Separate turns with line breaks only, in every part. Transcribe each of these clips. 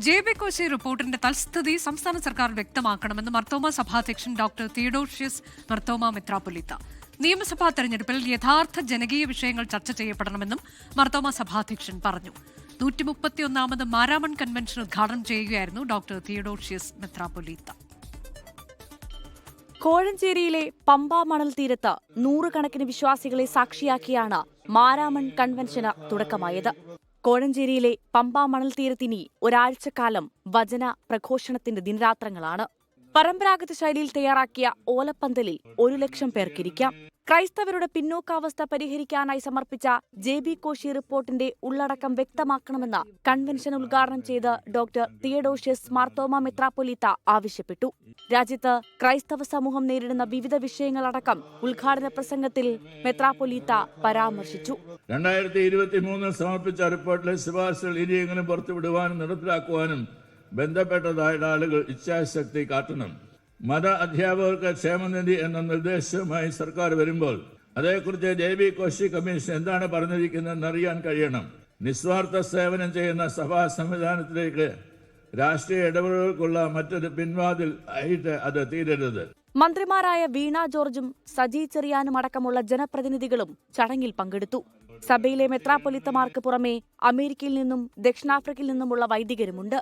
JB Koshy റിപ്പോർട്ടിന്റെ തൽസ്ഥിതി സംസ്ഥാന സർക്കാർ വ്യക്തമാക്കണമെന്ന് മർത്തോമ സഭാധ്യക്ഷൻ ഡോക്ടർ തിയഡോഷ്യസ് മർത്തോമ മെത്രാപ്പൊലീത്ത. നിയമസഭാ തെരഞ്ഞെടുപ്പിൽ യഥാർത്ഥ ജനകീയ വിഷയങ്ങൾ ചർച്ച ചെയ്യപ്പെടണമെന്നും മർത്തോമ സഭാധ്യക്ഷൻ പറഞ്ഞു. 131ാമത് മാരാമൺ കൺവെൻഷൻ ഉദ്ഘാടനം ചെയ്യുകയായിരുന്നു ഡോക്ടർ തിയഡോഷ്യസ് മെത്രാപ്പൊലീത്ത.
കോഴഞ്ചേരിയിലെ പമ്പാ മണൽ തീരത്ത് നൂറുകണക്കിന് വിശ്വാസികളെ സാക്ഷിയാക്കിയാണ് മാരാമൺ കൺവെൻഷന് തുടക്കമായത്. കോഴഞ്ചേരിയിലെ പമ്പാ മണൽ തീരത്തിനി ഒരാഴ്ചക്കാലം വചന പ്രഘോഷണത്തിന്റെ ദിനരാത്രങ്ങളാണ്. പരമ്പരാഗത ശൈലിയിൽ തയ്യാറാക്കിയ ഓലപ്പന്തലിൽ 1,00,000 പേർക്കിരിക്കാം. ക്രൈസ്തവരുടെ പിന്നോക്കാവസ്ഥ പരിഹരിക്കാനായി സമർപ്പിച്ച JB കോശി റിപ്പോർട്ടിന്റെ ഉള്ളടക്കം വ്യക്തമാക്കണമെന്ന് കൺവെൻഷൻ ഉദ്ഘാടനം ചെയ്ത് ഡോക്ടർ തിയഡോഷ്യസ് മാർത്തോമ മെത്രാപ്പൊലീത്ത ആവശ്യപ്പെട്ടു. രാജ്യത്ത് ക്രൈസ്തവ സമൂഹം നേരിടുന്ന വിവിധ വിഷയങ്ങളടക്കം ഉദ്ഘാടന പ്രസംഗത്തിൽ മെത്രാപ്പൊലീത്ത പരാമർശിച്ചു.
2023 സമർപ്പിച്ച റിപ്പോർട്ടിലെ ശുപാർശകൾ ഇനിയെങ്കിലും പുറത്തുവിടുവാനും നടപ്പിലാക്കുവാനും ബന്ധപ്പെട്ടതായ ആളുകൾ ഇച്ഛാശക്തി കാട്ടണം. മത അധ്യാപകർക്ക് ക്ഷേമനിധി എന്ന നിർദ്ദേശവുമായി സർക്കാർ വരുമ്പോൾ അതേക്കുറിച്ച് JB കോശി കമ്മീഷൻ എന്താണ് പറഞ്ഞിരിക്കുന്നതെന്ന് അറിയാൻ കഴിയണം. നിസ്വാർത്ഥ സേവനം ചെയ്യുന്ന സഭാ സംവിധാനത്തിലേക്ക് രാഷ്ട്രീയ ഇടപെടലുകൾക്കുള്ള മറ്റൊരു പിൻവാതിൽ ആയിട്ട് അത് തീരരുത്.
മന്ത്രിമാരായ വീണ ജോർജും സജി ചെറിയാനും അടക്കമുള്ള ജനപ്രതിനിധികളും ചടങ്ങിൽ പങ്കെടുത്തു. സഭയിലെ മെത്രാപ്പൊലീത്തമാർക്ക് പുറമെ അമേരിക്കയിൽ നിന്നും ദക്ഷിണാഫ്രിക്കയിൽ നിന്നുമുള്ള വൈദികരുമുണ്ട്.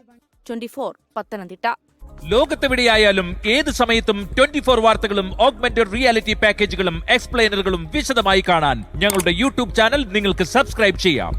24 പത്തനംതിട്ട.
ലോകത്തെവിടെയായാലും ഏത് സമയത്തും 24 വാർത്തകളും ഓഗ്മെന്റഡ് റിയാലിറ്റി പാക്കേജുകളും എക്സ്പ്ലെയിനറുകളും വിശദമായി കാണാൻ ഞങ്ങളുടെ യൂട്യൂബ് ചാനൽ നിങ്ങൾക്ക് സബ്സ്ക്രൈബ് ചെയ്യാം.